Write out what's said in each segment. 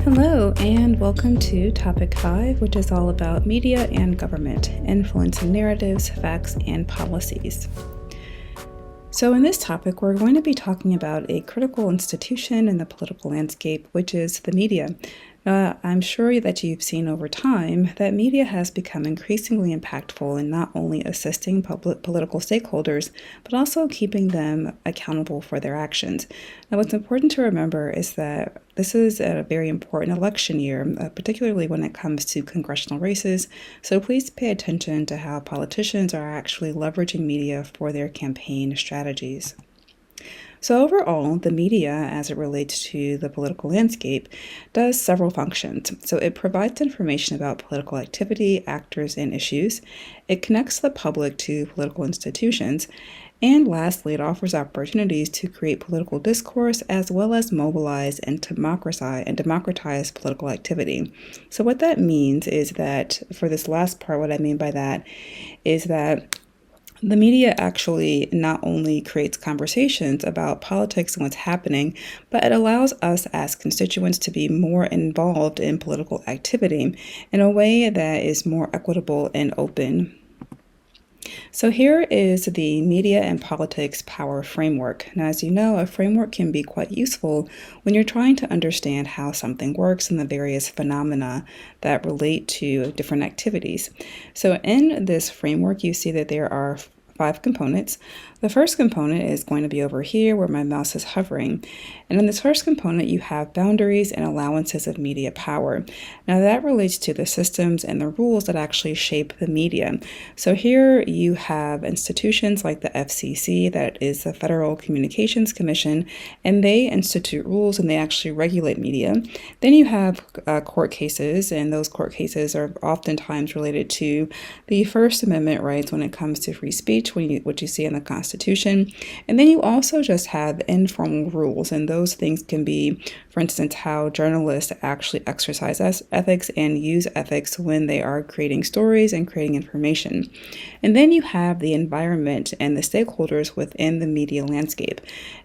Hello, and welcome to Topic 5, which is all about media and government, influencing narratives, facts, and policies. So in this topic, we're going to be talking about a critical institution in the political landscape, which is the media. I'm sure that you've seen over time that media has become increasingly impactful in not only assisting political stakeholders, but also keeping them accountable for their actions. Now, what's important to remember is that this is a very important election year, particularly when it comes to congressional races, so please pay attention to how politicians are actually leveraging media for their campaign strategies. So overall, the media, as it relates to the political landscape, does several functions. So it provides information about political activity, actors, and issues. It connects the public to political institutions. And lastly, it offers opportunities to create political discourse as well as mobilize and democratize political activity. So what that means is that, for this last part, what I mean by that is that the media actually not only creates conversations about politics and what's happening, but it allows us as constituents to be more involved in political activity in a way that is more equitable and open. So here is the media and politics power framework. Now, as you know, a framework can be quite useful when you're trying to understand how something works and the various phenomena that relate to different activities. So in this framework, you see that there are 5 components. The first component is going to be over here where my mouse is hovering. And in this first component, you have boundaries and allowances of media power. Now that relates to the systems and the rules that actually shape the media. So here you have institutions like the FCC, that is the Federal Communications Commission, and they institute rules and they actually regulate media. Then you have court cases, and those court cases are oftentimes related to the First Amendment rights when it comes to free speech, what you see in the Constitution. And then you also just have informal rules, and those things can be, for instance, how journalists actually exercise ethics and use ethics when they are creating stories and creating information. And then you have the environment and the stakeholders within the media landscape.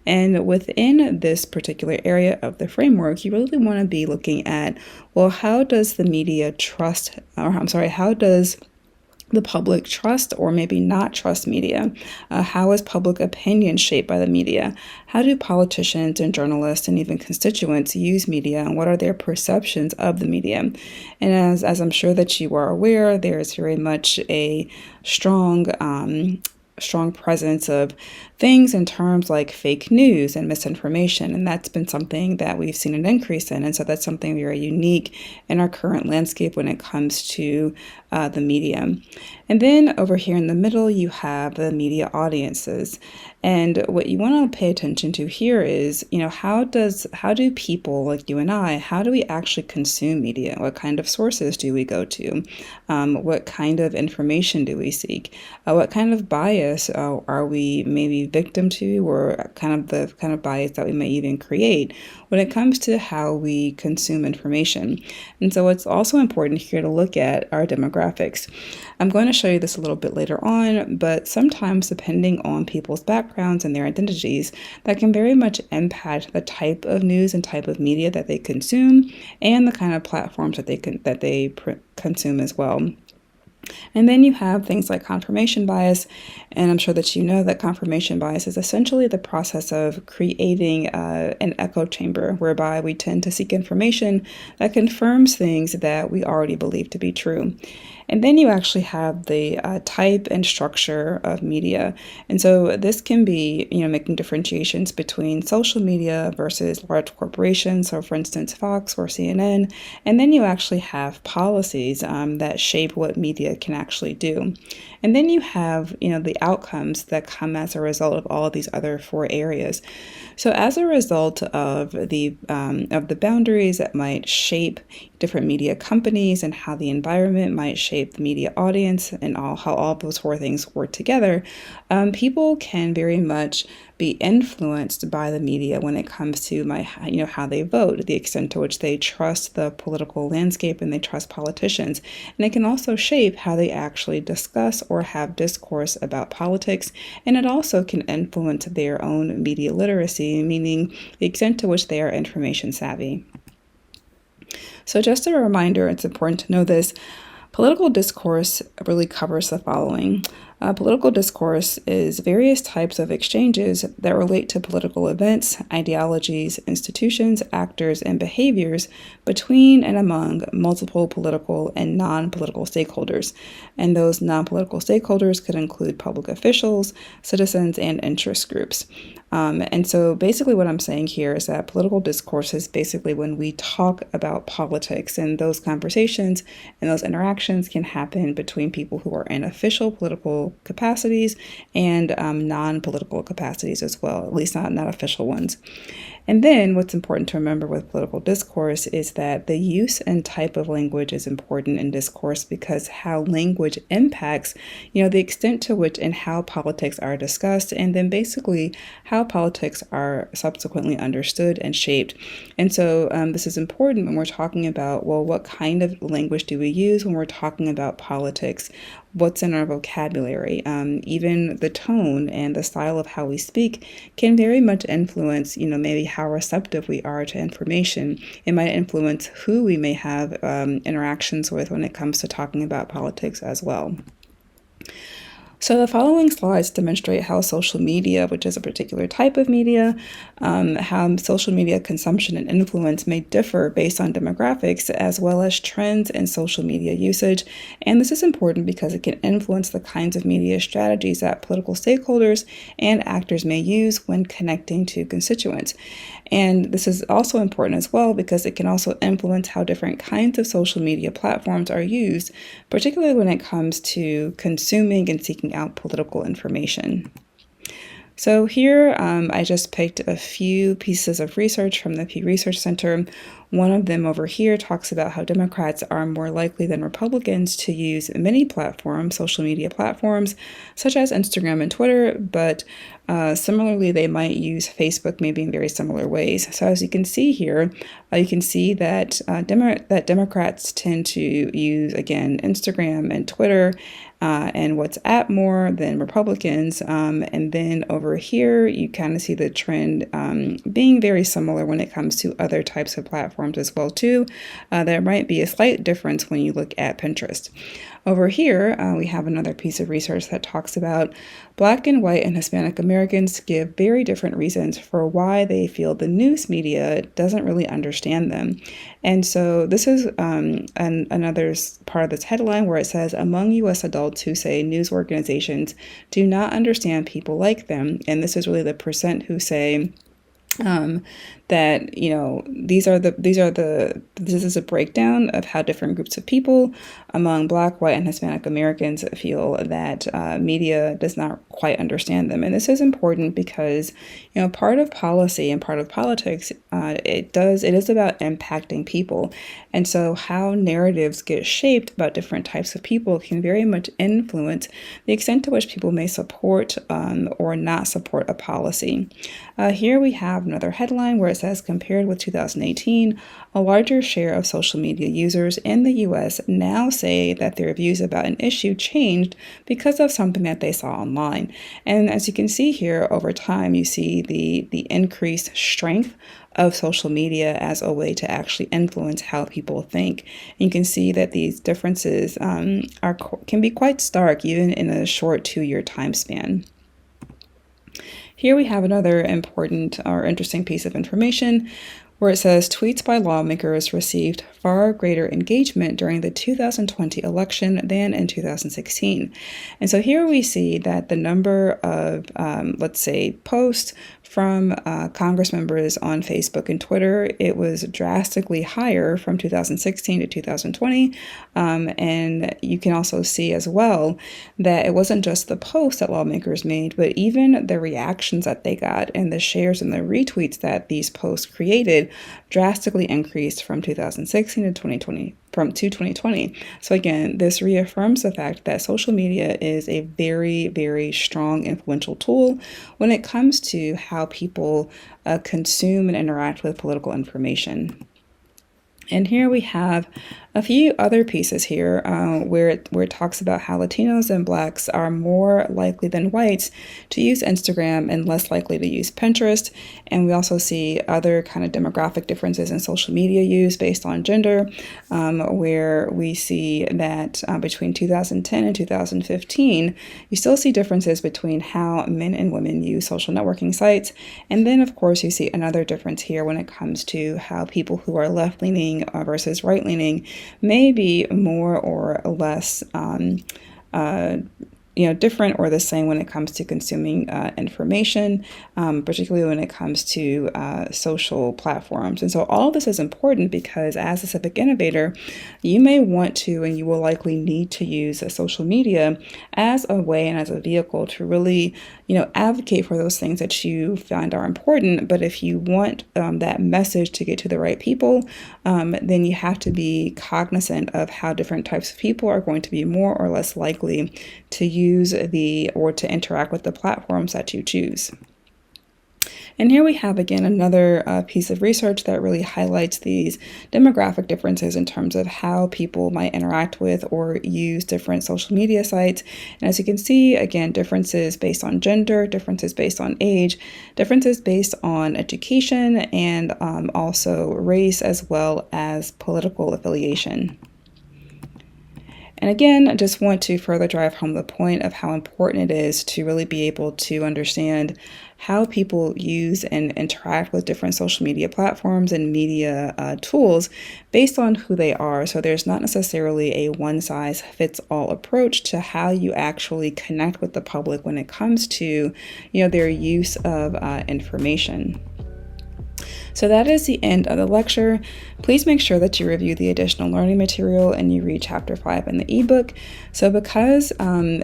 And within this particular area of the framework, you really want to be looking at, well, how does the media how does the public trust or maybe not trust media? How is public opinion shaped by the media? How do politicians and journalists and even constituents use media, and what are their perceptions of the media? And as I'm sure that you are aware, there is very much a strong presence of things in terms like fake news and misinformation, and that's been something that we've seen an increase in, and so that's something very unique in our current landscape when it comes to the media. And then over here in the middle, you have the media audiences, and what you want to pay attention to here is, how do people like you and I, how do we actually consume media? What kind of sources do we go to? What kind of information do we seek? What kind of bias are we maybe victim to, or the kind of bias that we may even create when it comes to how we consume information? And so it's also important here to look at our demographics. I'm going to show you this a little bit later on, but sometimes depending on people's backgrounds and their identities, that can very much impact the type of news and type of media that they consume and the kind of platforms that they consume as well. And then you have things like confirmation bias, and I'm sure that you know that confirmation bias is essentially the process of creating an echo chamber whereby we tend to seek information that confirms things that we already believe to be true. And then you actually have the type and structure of media. And so this can be, making differentiations between social media versus large corporations. So for instance, Fox or CNN. And then you actually have policies that shape what media can actually do. And then you have, the outcomes that come as a result of all of these other 4 areas. So as a result of the boundaries that might shape different media companies and how the environment might shape the media audience and how all those 4 things work together, people can very much be influenced by the media when it comes to how they vote, the extent to which they trust the political landscape and they trust politicians. And it can also shape how they actually discuss or have discourse about politics. And it also can influence their own media literacy, meaning the extent to which they are information savvy. So just a reminder, it's important to know this. Political discourse really covers the following. Political discourse is various types of exchanges that relate to political events, ideologies, institutions, actors, and behaviors between and among multiple political and non-political stakeholders. And those non-political stakeholders could include public officials, citizens, and interest groups. And so basically what I'm saying here is that political discourse is basically when we talk about politics, and those conversations and those interactions can happen between people who are in official political capacities and non-political capacities as well, at least not official ones. And then what's important to remember with political discourse is that the use and type of language is important in discourse, because how language impacts, the extent to which and how politics are discussed, and then basically how politics are subsequently understood and shaped. And so this is important when we're talking about, well, what kind of language do we use when we're talking about politics? What's in our vocabulary? Even the tone and the style of how we speak can very much influence, maybe how receptive we are to information. It might influence who we may have interactions with when it comes to talking about politics as well. So the following slides demonstrate how social media, which is a particular type of media, how social media consumption and influence may differ based on demographics, as well as trends in social media usage. And this is important because it can influence the kinds of media strategies that political stakeholders and actors may use when connecting to constituents. And this is also important as well because it can also influence how different kinds of social media platforms are used, particularly when it comes to consuming and seeking out political information. So here I just picked a few pieces of research from the Pew Research Center. One of them over here talks about how Democrats are more likely than Republicans to use many platforms, social media platforms, such as Instagram and Twitter, but similarly, they might use Facebook maybe in very similar ways. So as you can see here, you can see that Democrats tend to use, again, Instagram and Twitter and WhatsApp more than Republicans. And then over here, you kind of see the trend being very similar when it comes to other types of platforms as well, too. There might be a slight difference when you look at Pinterest. Over here, we have another piece of research that talks about Black and white and Hispanic Americans give very different reasons for why they feel the news media doesn't really understand them. And so this is another part of this headline where it says, among U.S. adults who say news organizations do not understand people like them. And this is really the percent who say that this is a breakdown of how different groups of people among Black, white, and Hispanic Americans feel that media does not quite understand them. And this is important because part of policy and part of politics it is about impacting people, and so how narratives get shaped about different types of people can very much influence the extent to which people may support or not support a policy. Here we have another headline where it says, compared with 2018, a larger share of social media users in the U.S. now say that their views about an issue changed because of something that they saw online. And as you can see here, over time, you see the increased strength of social media as a way to actually influence how people think. And you can see that these differences can be quite stark even in a short 2-year time span. Here we have another important or interesting piece of information where it says tweets by lawmakers received far greater engagement during the 2020 election than in 2016. And so here we see that the number of, posts from Congress members on Facebook and Twitter, it was drastically higher from 2016 to 2020. And you can also see as well that it wasn't just the posts that lawmakers made, but even the reactions that they got and the shares and the retweets that these posts created drastically increased from 2016 to 2020. From 2020. So again, this reaffirms the fact that social media is a very, very strong, influential tool when it comes to how people consume and interact with political information. And here we have a few other pieces here where it talks about how Latinos and Blacks are more likely than whites to use Instagram and less likely to use Pinterest. And we also see other kind of demographic differences in social media use based on gender, where we see that between 2010 and 2015, you still see differences between how men and women use social networking sites. And then, of course, you see another difference here when it comes to how people who are left-leaning versus right-leaning may be more or less different or the same when it comes to consuming information, particularly when it comes to social platforms. And so all of this is important because as a civic innovator, you may want to, and you will likely need to use social media as a way and as a vehicle to really, advocate for those things that you find are important. But if you want that message to get to the right people, then you have to be cognizant of how different types of people are going to be more or less likely to use or to interact with the platforms that you choose. And here we have, again, another piece of research that really highlights these demographic differences in terms of how people might interact with or use different social media sites. And as you can see, again, differences based on gender, differences based on age, differences based on education, and also race as well as political affiliation. And again, I just want to further drive home the point of how important it is to really be able to understand how people use and interact with different social media platforms and media tools based on who they are. So there's not necessarily a one-size-fits-all approach to how you actually connect with the public when it comes to, their use of information. So that is the end of the lecture. Please make sure that you review the additional learning material and you read Chapter 5 in the ebook. So because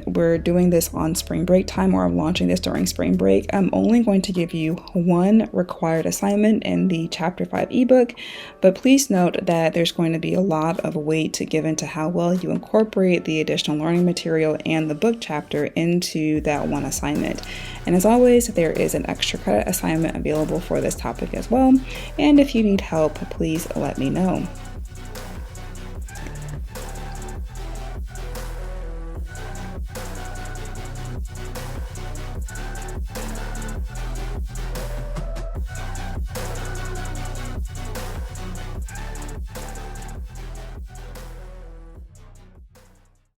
we're doing this on spring break time, or I'm launching this during spring break, I'm only going to give you one required assignment in the Chapter 5 ebook. But please note that there's going to be a lot of weight given to how well you incorporate the additional learning material and the book chapter into that one assignment. And as always, there is an extra credit assignment available for this topic as well. And if you need help, please let me know.